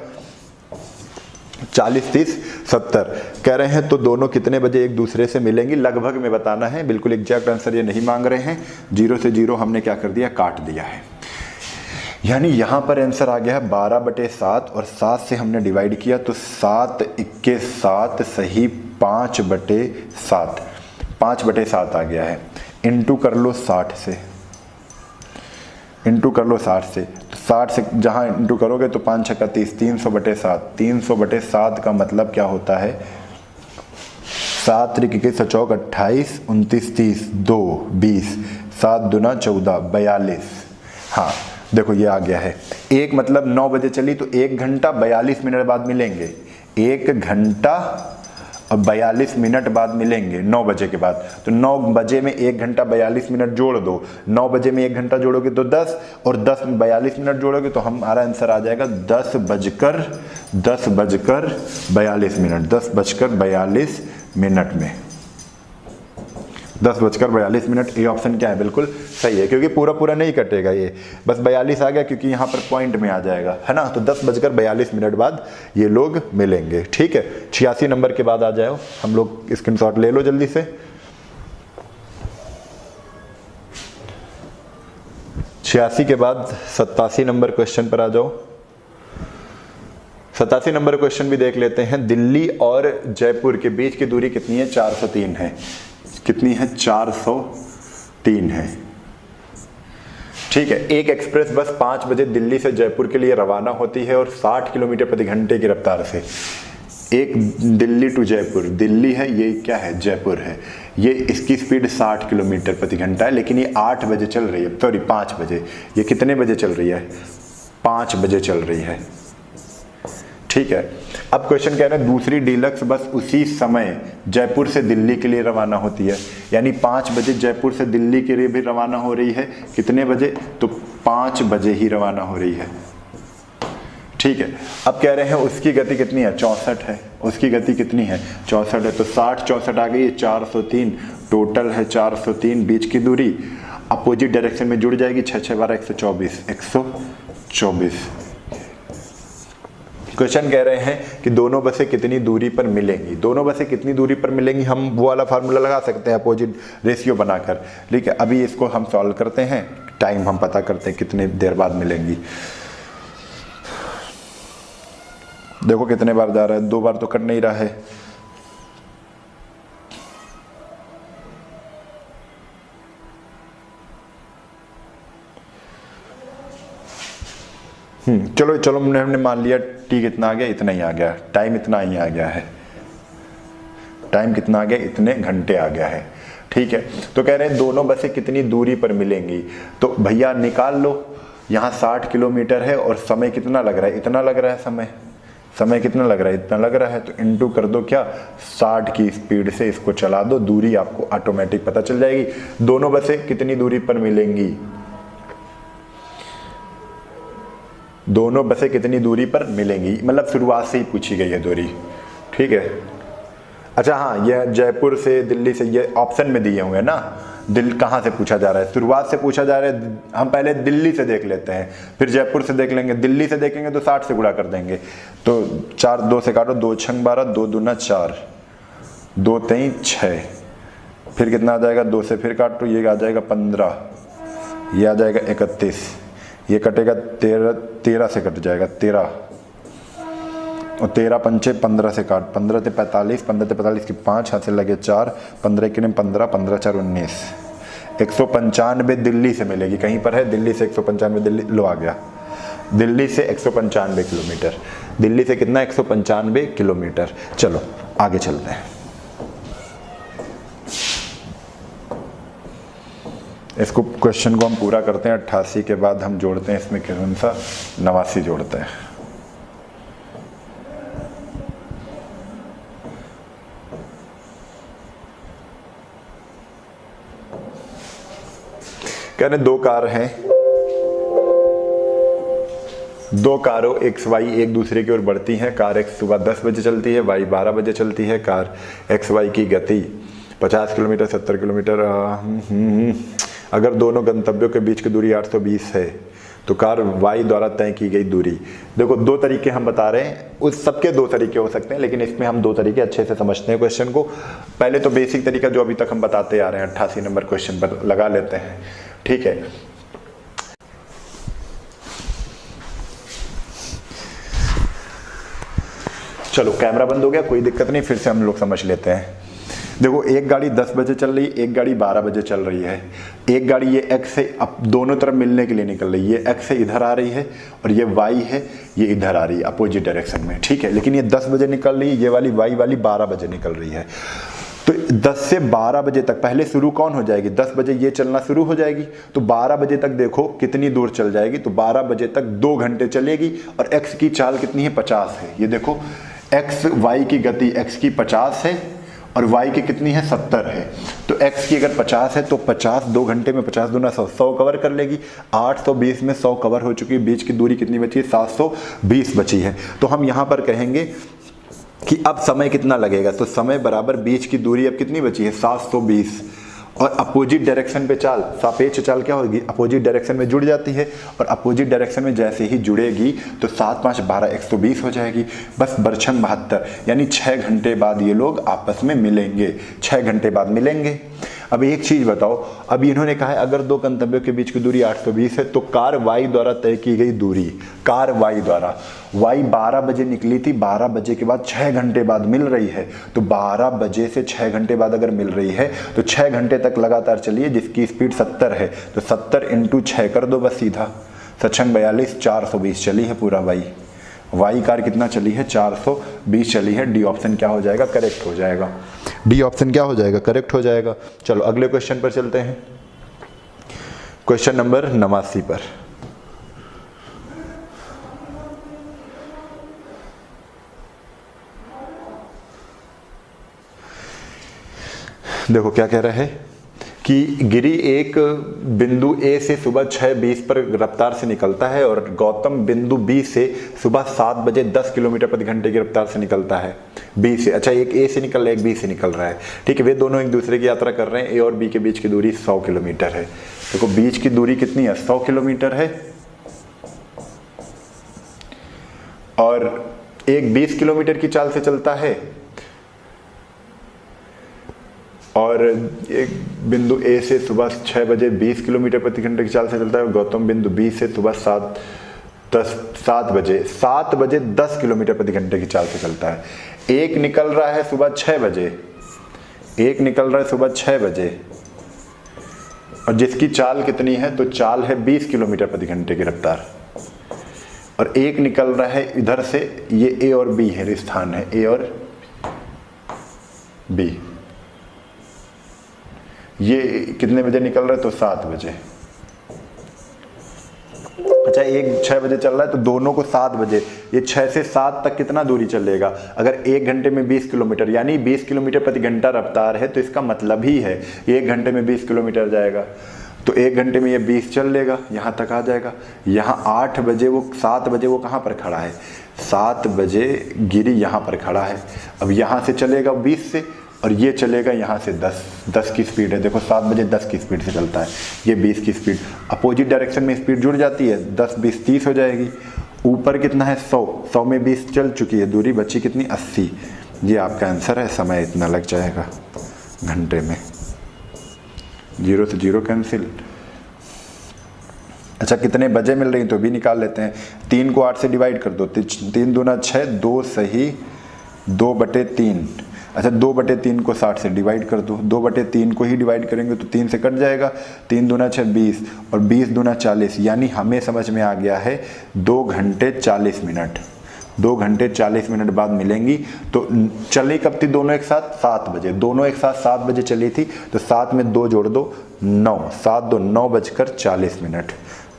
40, 30, 70 कह रहे हैं। तो दोनों कितने बजे एक दूसरे से मिलेंगी लगभग में बताना है, बिल्कुल एग्जैक्ट आंसर ये नहीं मांग रहे हैं। 0 से 0 हमने क्या कर दिया, काट दिया है। यानी यहाँ पर आंसर आ गया है 12/7 और 7 से हमने डिवाइड किया तो 7 × 7 सही 5/7, 5/7 आ गया है। इंटू कर लो 60 से, इंटू कर लो 60 से, तो 60 से जहाँ इंटू करोगे तो 5 × 30, 300/7, 300/7 का मतलब क्या होता है, 7 × 21 = 28, 29, 30, 2, 20, 7 दूना 14, 42। हाँ देखो ये आ गया है। एक मतलब 9 बजे चली तो 1 घंटा 42 मिनट बाद मिलेंगे, 1 घंटा और 42 मिनट बाद मिलेंगे 9 बजे के बाद। तो 9 बजे में 1 घंटा 42 मिनट जोड़ दो, 9 बजे में 1 घंटा जोड़ोगे तो 10 और 10 में 42 मिनट जोड़ोगे तो हमारा आंसर आ जाएगा 10:42 मिनट, 10:42 मिनट में 10:42 मिनट। ये ऑप्शन क्या है, बिल्कुल सही है, क्योंकि पूरा पूरा नहीं कटेगा ये, बस 42 आ गया क्योंकि यहाँ पर पॉइंट में आ जाएगा, है ना। तो 10:42 मिनट बाद ये लोग मिलेंगे, ठीक है। 86 नंबर के बाद आ जाओ, हम लोग स्क्रीनशॉट ले लो जल्दी से। 86 के बाद 87 नंबर क्वेश्चन पर आ जाओ। 87 नंबर क्वेश्चन भी देख लेते हैं। दिल्ली और जयपुर के बीच की दूरी कितनी है, 403 है। कितनी है, 403 है, ठीक है। एक एक्सप्रेस बस 5 बजे दिल्ली से जयपुर के लिए रवाना होती है और 60 किलोमीटर प्रति घंटे की रफ्तार से। एक दिल्ली टू जयपुर, दिल्ली है, ये क्या है, जयपुर है। ये इसकी स्पीड 60 किलोमीटर प्रति घंटा है, लेकिन ये 8 बजे चल रही है, सॉरी 5 बजे। ये कितने बजे चल रही है, 5 बजे चल रही है, ठीक है। अब क्वेश्चन कह रहा है दूसरी डीलक्स बस उसी समय जयपुर से दिल्ली के लिए रवाना होती है, यानी 5 बजे जयपुर से दिल्ली के लिए भी रवाना हो रही है। कितने बजे, तो 5 बजे ही रवाना हो रही है, ठीक है। अब कह रहे हैं उसकी गति कितनी है, 64 है। उसकी गति कितनी है, 64 है। तो 60 64 आ गई, 403 टोटल है, 403 बीच की दूरी अपोजिट डायरेक्शन में जुड़ जाएगी। 6 6 12 124, 124। क्वेश्चन कह रहे हैं कि दोनों बसें कितनी दूरी पर मिलेंगी। दोनों बसें कितनी दूरी पर मिलेंगी, हम वो वाला फार्मूला लगा सकते हैं अपोजिट रेशियो बनाकर, ठीक है। अभी इसको हम सॉल्व करते हैं, टाइम हम पता करते हैं कितनी देर बाद मिलेंगी। देखो कितने बार जा रहा है, 2 बार तो कट नहीं रहा है। चलो चलो हमने मान लिया टी कितना आ गया, इतना ही आ गया, टाइम इतना ही आ गया है। टाइम कितना आ गया, इतने घंटे आ गया है, ठीक है। तो कह रहे हैं दोनों बसें कितनी दूरी पर मिलेंगी, तो भैया निकाल लो। यहाँ 60 किलोमीटर है और समय कितना लग रहा है, इतना लग रहा है समय, समय कितना लग रहा है, इतना लग रहा है। तो इंटू कर दो क्या, 60 की स्पीड से इसको चला दो, दूरी आपको ऑटोमेटिक पता चल जाएगी। दोनों बसें कितनी दूरी पर मिलेंगी, दोनों बसें कितनी दूरी पर मिलेंगी, मतलब शुरुआत से ही पूछी गई है दूरी, ठीक है। अच्छा हाँ, यह जयपुर से दिल्ली से, ये ऑप्शन में दिए हुए हैं ना, कहाँ से पूछा जा रहा है, शुरुआत से पूछा जा रहा है। हम पहले दिल्ली से देख लेते हैं, फिर जयपुर से देख लेंगे। दिल्ली से देखेंगे तो 60 से गुणा कर देंगे, तो 4 2 से काटो, 2 6 12, 2 दूना 4, 2 3 6, फिर कितना आ जाएगा, 2 से फिर काटो, ये आ जाएगा 15, ये आ जाएगा 31, ये कटेगा 13 से कट जाएगा 13, और 13 पंचे 15 से काट, 15 से 45, 15 से 45 की 5 हाथ से लगे 4, 15 के 15, 15 4 19, 195 दिल्ली से मिलेगी। कहीं पर है दिल्ली से 195, दिल्ली लो आ गया, दिल्ली से 195 किलोमीटर। दिल्ली से कितना, 195 किलोमीटर। चलो आगे चलते हैं। इसको क्वेश्चन को हम पूरा करते हैं। 88 के बाद हम जोड़ते हैं इसमें कौन सा, 89 जोड़ते हैं। कहने 2 कार हैं, 2 कारों एक्स वाई एक दूसरे की ओर बढ़ती हैं। कार एक्स सुबह 10 बजे चलती है, वाई 12 बजे चलती है। कार एक्स वाई की गति 50 किलोमीटर 70 किलोमीटर। अगर दोनों गंतव्यों के बीच की दूरी 820 है तो कार y द्वारा तय की गई दूरी। देखो दो तरीके हम बता रहे हैं, उस सबके दो तरीके हो सकते हैं, लेकिन इसमें हम दो तरीके अच्छे से समझते हैं क्वेश्चन को। पहले तो बेसिक तरीका जो अभी तक हम बताते आ रहे हैं 88 नंबर क्वेश्चन पर लगा लेते हैं, ठीक है। चलो कैमरा बंद हो गया, कोई दिक्कत नहीं, फिर से हम लोग समझ लेते हैं। देखो एक गाड़ी 10 बजे चल रही है, एक गाड़ी 12 बजे चल रही है। एक गाड़ी ये x से अब दोनों तरफ मिलने के लिए निकल रही है, ये x से इधर आ रही है और ये y है ये इधर आ रही है अपोजिट डायरेक्शन में, ठीक है। लेकिन ये 10 बजे निकल रही है, ये वाली y वाली 12 बजे निकल रही है। तो 10 से 12 बजे तक पहले शुरू कौन हो जाएगी, 10 बजे ये चलना शुरू हो जाएगी, तो 12 बजे तक देखो कितनी दूर चल जाएगी, तो 12 बजे तक 2 घंटे चलेगी। और x की चाल कितनी है, 50 है। ये देखो x y की गति x की 50 है और y की कितनी है, 70 है। तो x की अगर 50 है तो 50 2 घंटे में 50 दूना 100, 100 कवर कर लेगी। 820 में 100 कवर हो चुकी है, बीच की दूरी कितनी बची है, 720 बची है। तो हम यहाँ पर कहेंगे कि अब समय कितना लगेगा, तो समय बराबर बीच की दूरी अब कितनी बची है, 720। और अपोजिट डायरेक्शन पे चाल, सापेक्ष चाल क्या होगी, अपोजिट डायरेक्शन में जुड़ जाती है और अपोजिट डायरेक्शन में जैसे ही जुड़ेगी तो 7 5 12 120 हो जाएगी। बस बरछन 72, यानी 6 घंटे बाद ये लोग आपस में मिलेंगे, 6 घंटे बाद मिलेंगे। अब एक चीज बताओ, अभी इन्होंने कहा है अगर दो गंतव्यों के बीच की दूरी 820 है तो कार y द्वारा तय की गई दूरी, कार y द्वारा, y 12 बजे निकली थी, 12 बजे के बाद 6 घंटे बाद मिल रही है, तो 12 बजे से 6 घंटे बाद अगर मिल रही है तो 6 घंटे तक लगातार चलिए, जिसकी स्पीड 70 है, तो 70 × 6 कर दो बस सीधा, 42 420 चली है पूरा वाई कार कितना चली है, 420 चली है। डी ऑप्शन क्या हो जाएगा, करेक्ट हो जाएगा। डी ऑप्शन क्या हो जाएगा, करेक्ट हो जाएगा। चलो अगले क्वेश्चन पर चलते हैं, क्वेश्चन नंबर 89 पर। देखो क्या कह रहा है कि गिरी एक बिंदु ए से सुबह 6:20 पर रफ्तार से निकलता है और गौतम बिंदु बी से सुबह 7 बजे 10 किलोमीटर प्रति घंटे की रफ्तार से निकलता है, बी से। अच्छा, एक ए से निकल रहा है, एक बी से निकल रहा है, ठीक है। वे दोनों एक दूसरे की यात्रा कर रहे हैं, ए और बी के बीच की दूरी 100 किलोमीटर है। देखो बीच की दूरी कितनी है, 100 किलोमीटर है और एक 20 किलोमीटर की चाल से चलता है और एक बिंदु ए से सुबह 6 बजे 20 किलोमीटर प्रति घंटे की चाल से चलता है और गौतम बिंदु बी से सुबह 7 बजे 10 किलोमीटर प्रति घंटे की चाल से चलता है। एक निकल रहा है सुबह 6 बजे, एक निकल रहा है सुबह 6 बजे और जिसकी चाल कितनी है, तो चाल है 20 किलोमीटर प्रति घंटे की रफ्तार। और एक निकल रहा है इधर से, ये ए और बी है, स्थान है ए और बी। ये कितने बजे निकल रहा है, तो 7 बजे। अच्छा, एक 6 बजे चल रहा है तो दोनों को 7 बजे, ये 6 से 7 तक कितना दूरी चलेगा, अगर 1 घंटे में 20 किलोमीटर यानी 20 किलोमीटर प्रति घंटा रफ्तार है, तो इसका मतलब ही है 1 घंटे में 20 किलोमीटर जाएगा, तो 1 घंटे में ये 20 चल लेगा, यहाँ तक आ जाएगा। यहाँ 8 बजे वो 7 बजे वो कहाँ पर खड़ा है, 7 बजे गिरी यहाँ पर खड़ा है। अब यहाँ से चलेगा 20 से और ये चलेगा यहाँ से 10 की स्पीड है। देखो 7 बजे 10 की स्पीड से चलता है, ये 20 की स्पीड, अपोजिट डायरेक्शन में स्पीड जुड़ जाती है, 10 20 30 हो जाएगी। ऊपर कितना है, 100 में 20 चल चुकी है, दूरी बची कितनी, 80। ये आपका आंसर है। समय इतना लग जाएगा घंटे में, 0 से 0 कैंसिल। अच्छा, कितने बजे मिल रही तो भी निकाल लेते हैं। 3 को 8 से डिवाइड कर दो, 3 दूना 6, 2 सही 2/3। अच्छा, 2/3 को 60 से डिवाइड कर दो, 2/3 को ही डिवाइड करेंगे तो 3 से कट जाएगा, 3 दूना 6 20 और 20 दूना 40, यानी हमें समझ में आ गया है 2 घंटे 40 मिनट। 2 घंटे 40 मिनट बाद मिलेंगी। तो चली कब थी दोनों एक साथ, 7 बजे, दोनों एक साथ 7 बजे चली थी, तो 7 में 2 जोड़ दो 9, 7 2 9:40 मिनट,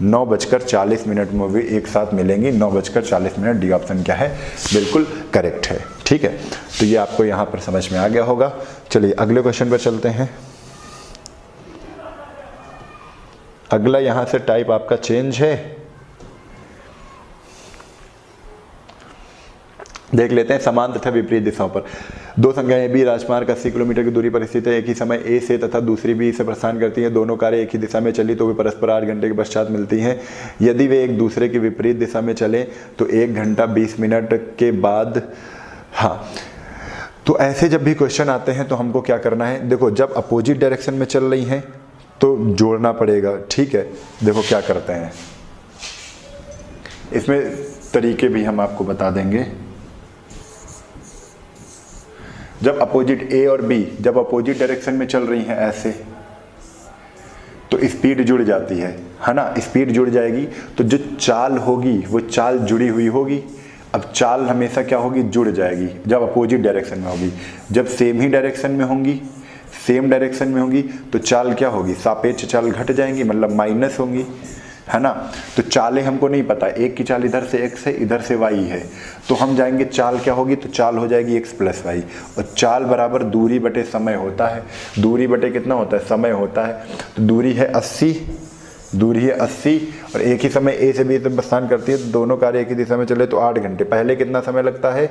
9:40 मिनट में भी एक साथ मिलेंगी, 9:40 मिनट। डी ऑप्शन क्या है, बिल्कुल करेक्ट है, ठीक है। तो ये आपको यहाँ पर समझ में आ गया होगा। चलिए अगले क्वेश्चन पर चलते हैं। अगला यहाँ से टाइप आपका चेंज है। देख लेते हैं। समान तथा विपरीत दिशाओं पर दो संख्याएं बी राजमार्ग 80 किलोमीटर की दूरी पर स्थित है, एक ही समय ए से तथा दूसरी बी से प्रस्थान करती हैं। दोनों कारें एक ही दिशा में चली तो वे परस्पर 8 घंटे के पश्चात मिलती हैं। यदि वे एक दूसरे की विपरीत दिशा में चलें तो 1 घंटा 20 मिनट के बाद। हाँ, तो ऐसे जब भी क्वेश्चन आते हैं तो हमको क्या करना है, देखो जब अपोजिट डायरेक्शन में चल रही हैं तो जोड़ना पड़ेगा। ठीक है, देखो क्या करते हैं, इसमें तरीके भी हम आपको बता देंगे। जब अपोजिट ए और बी जब अपोजिट डायरेक्शन में चल रही हैं ऐसे, तो स्पीड जुड़ जाती है ना, स्पीड जुड़ जाएगी तो जो चाल होगी वो चाल जुड़ी हुई होगी। अब चाल हमेशा क्या होगी, जुड़ जाएगी जब अपोजिट डायरेक्शन में होगी। जब सेम ही डायरेक्शन में होंगी, सेम डायरेक्शन में होंगी तो चाल क्या होगी, सापेक्ष चाल घट जाएंगी, मतलब माइनस होंगी, है ना। तो चालें हमको नहीं पता, एक की चाल इधर से x है, इधर से y है, तो हम जाएंगे चाल क्या होगी, तो चाल हो जाएगी x प्लस वाई। और चाल बराबर दूरी बटे समय होता है। दूरी बटे कितना होता है, समय होता है। तो दूरी है 80, दूरी है 80 और एक ही समय a से b तक प्रस्थान करती है, तो दोनों कार्य एक ही दिशा में चले तो 8 घंटे। पहले कितना समय लगता है,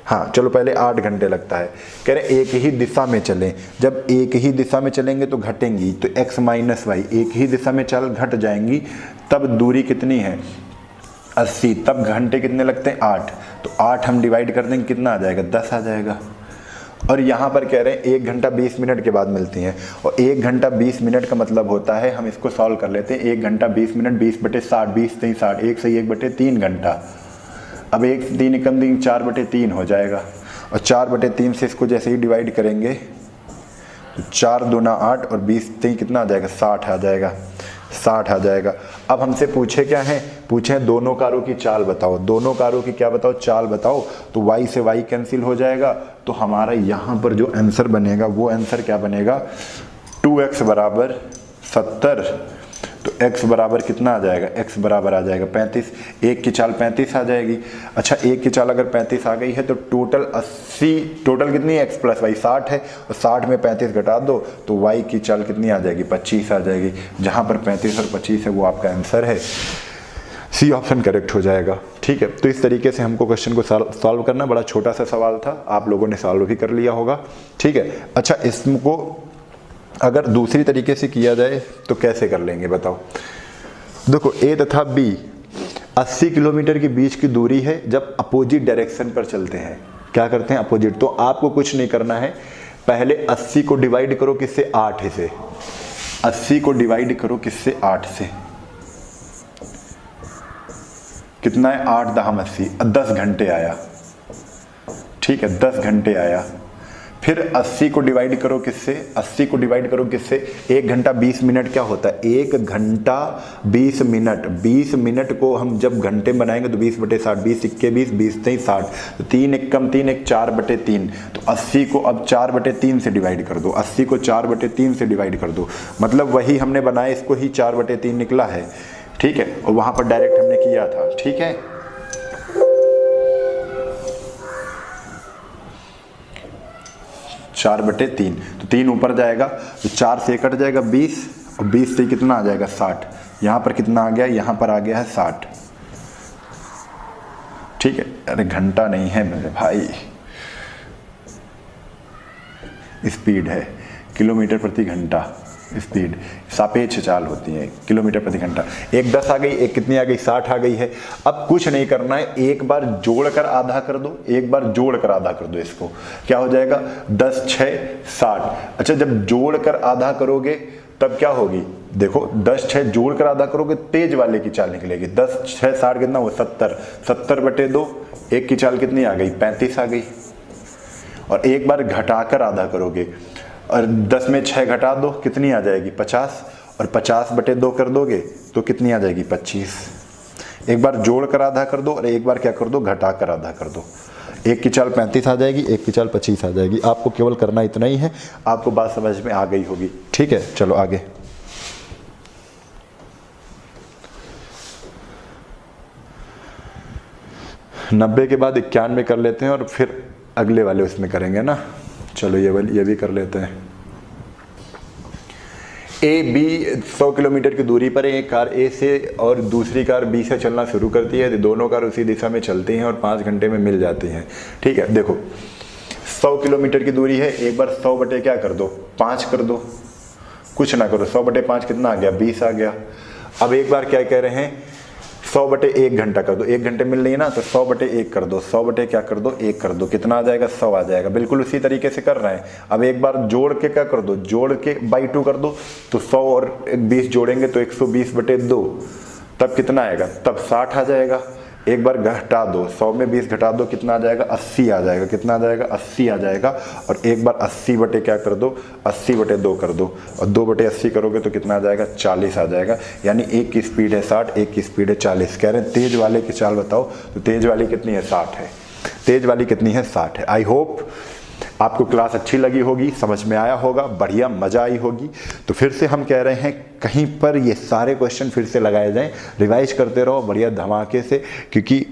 हाँ चलो पहले 8 घंटे लगता है। कह रहे एक ही दिशा में चलें, जब एक ही दिशा में चलेंगे तो घटेंगी, तो x माइनस वाई, एक ही दिशा में चाल घट जाएंगी। तब दूरी कितनी है 80, तब घंटे कितने लगते हैं 8, तो 8 हम डिवाइड कर देंगे, कितना आ जाएगा 10 आ जाएगा। और यहाँ पर कह रहे हैं 1 घंटा 20 मिनट के बाद मिलती हैं, और 1 घंटा 20 मिनट का मतलब होता है, हम इसको सॉल्व कर लेते हैं। 1 घंटा 20 मिनट 20 बटे 60, 20 से 60, 1 से 1 बटे 3 घंटा। अब 1 3 कम 3 4 बटे 3 हो जाएगा, और 4 बटे 3 से इसको जैसे ही डिवाइड करेंगे तो 4 दूना 8 और 20 3 कितना आ जाएगा, 60 आ जाएगा, 60 आ जाएगा। अब हमसे पूछे क्या है, पूछे दोनों कारों की चाल बताओ, दोनों कारों की क्या बताओ, चाल बताओ। तो y से y कैंसिल हो जाएगा, तो हमारा यहाँ पर जो आंसर बनेगा वो आंसर क्या बनेगा, 2x बराबर 70। तो x बराबर कितना आ जाएगा, x बराबर आ जाएगा 35। एक की चाल 35 आ जाएगी। अच्छा, एक की चाल अगर 35 आ गई है तो टोटल 80, टोटल कितनी है, x प्लस वाई 60 है, और 60 में 35 घटा दो तो y की चाल कितनी आ जाएगी, 25 आ जाएगी। जहाँ पर 35 और 25 है वो आपका आंसर है, सी ऑप्शन करेक्ट हो जाएगा। ठीक है, तो इस तरीके से हमको क्वेश्चन को सॉल्व करना, बड़ा छोटा सा सवाल था, आप लोगों ने सॉल्व भी कर लिया होगा। ठीक है, अच्छा इसको अगर दूसरी तरीके से किया जाए तो कैसे कर लेंगे बताओ। देखो a तथा b 80 किलोमीटर के बीच की दूरी है जब अपोजिट डायरेक्शन पर चलते हैं। क्या करते हैं, अपोजिट। तो आपको कुछ नहीं करना है, पहले 80 को डिवाइड करो किससे, 8 से। 80 को डिवाइड करो किससे, 8 से। कितना है, 8 10 80, 10 घंटे आया। ठीक है, 10 घंटे आया। फिर 80 को डिवाइड करो किससे, 80 को डिवाइड करो किससे, 1 घंटा 20 मिनट क्या होता है, 1 घंटा 20 मिनट। 20 मिनट को हम जब घंटे बनाएंगे तो 20 बटे 60, 20 इक्के 20, 20 तेईस 60, तो 3 एक कम 3 एक 4 बटे 3। तो 80 को अब 4 बटे 3 से डिवाइड कर दो, 80 को 4 बटे 3 से डिवाइड कर दो, मतलब वही हमने बनाया इसको ही 4 बटे 3 निकला है। ठीक है, और वहां पर डायरेक्ट हमने किया था। ठीक है, 4 बटे 3, तो 3 ऊपर जाएगा तो 4 से कट जाएगा 20, और 20 से कितना आ जाएगा 60। यहाँ पर कितना आ गया, यहाँ पर आ गया है 60। ठीक है, अरे घंटा नहीं है मेरे भाई, स्पीड है, किलोमीटर प्रति घंटा स्पीड, सापेक्ष चाल होती है, किलोमीटर प्रति घंटा। एक 10 आ गई, एक कितनी आ गई, 60 आ गई है। अब कुछ नहीं करना है, एक बार जोड़कर आधा कर दो, एक बार जोड़कर आधा कर दो। इसको क्या हो जाएगा, 10 6 60। अच्छा, जब जोड़कर आधा करोगे तब क्या होगी, देखो 10 6 जोड़कर आधा करोगे तेज वाले की चाल निकलेगी। 10 6 60 कितना हुआ, 70। 70 बटे 2, एक की चाल कितनी आ गई, 35 आ गई। और एक बार घटाकर आधा करोगे, और 10 में 6 घटा दो, कितनी आ जाएगी 50, और 50 बटे 2 कर दोगे तो कितनी आ जाएगी 25। एक बार जोड़ कर आधा कर दो, और एक बार क्या कर दो, घटा कर आधा कर दो। एक की चाल 35 आ जाएगी, एक की चाल 25 आ जाएगी। आपको केवल करना इतना ही है, आपको बात समझ में आ गई होगी। ठीक है, चलो आगे। नब्बे के बाद 91 कर लेते हैं, और फिर अगले वाले उसमें करेंगे ना। चलो ये भी कर लेते हैं। ए बी 100 किलोमीटर की दूरी पर एक कार ए से और दूसरी कार बी से चलना शुरू करती है, तो दोनों कार उसी दिशा में चलती हैं और 5 घंटे में मिल जाती हैं। ठीक है, देखो 100 किलोमीटर की दूरी है, एक बार 100 बटे क्या कर दो 5 कर दो, कुछ ना करो, 100 बटे 5 कितना आ गया 20 आ गया। अब एक बार क्या कह रहे हैं 100 बटे 1 घंटा कर दो, 1 घंटे मिल रही है ना, तो 100 बटे 1 कर दो, 100 बटे क्या कर दो 1 कर दो, कितना आ जाएगा 100 आ जाएगा। बिल्कुल उसी तरीके से कर रहे हैं। अब एक बार जोड़ के क्या कर दो, जोड़ के बाई 2 कर दो, तो 100 और 20 जोड़ेंगे तो 120 बटे 2, तब कितना आएगा, तब 60 आ जाएगा। एक बार घटा दो, 100 में 20 घटा दो, कितना आ जाएगा 80 आ जाएगा, कितना आ जाएगा 80 आ जाएगा। और एक बार 80 बटे क्या कर दो 80 बटे 2 कर दो, और 2 बटे 80 करोगे तो कितना आ जाएगा 40 आ जाएगा। यानी एक की स्पीड है 60, एक की स्पीड है 40। कह रहे हैं तेज वाले की चाल बताओ, तो तेज वाली कितनी है 60 है, तेज वाली कितनी है 60 है। आई होप आपको क्लास अच्छी लगी होगी, समझ में आया होगा, बढ़िया मजा आई होगी। तो फिर से हम कह रहे हैं कहीं पर ये सारे क्वेश्चन फिर से लगाए जाएं, रिवाइज करते रहो बढ़िया धमाके से, क्योंकि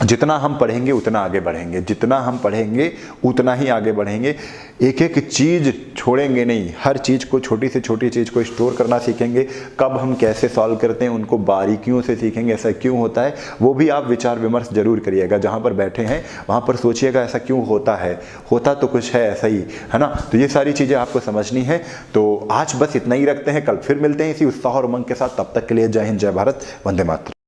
जितना हम पढ़ेंगे उतना आगे बढ़ेंगे, जितना हम पढ़ेंगे उतना ही आगे बढ़ेंगे। एक एक चीज़ छोड़ेंगे नहीं, हर चीज़ को, छोटी से छोटी चीज़ को स्टोर करना सीखेंगे। कब हम कैसे सॉल्व करते हैं उनको बारीकियों से सीखेंगे, ऐसा क्यों होता है वो भी आप विचार विमर्श जरूर करिएगा। जहाँ पर बैठे हैं वहाँ पर सोचिएगा ऐसा क्यों होता है, होता तो कुछ है ऐसा ही, है ना। तो ये सारी चीज़ें आपको समझनी है। तो आज बस इतना ही रखते हैं, कल फिर मिलते हैं इसी उत्साह और उमंग के साथ। तब तक के लिए जय हिंद, जय भारत, वंदे मातरम।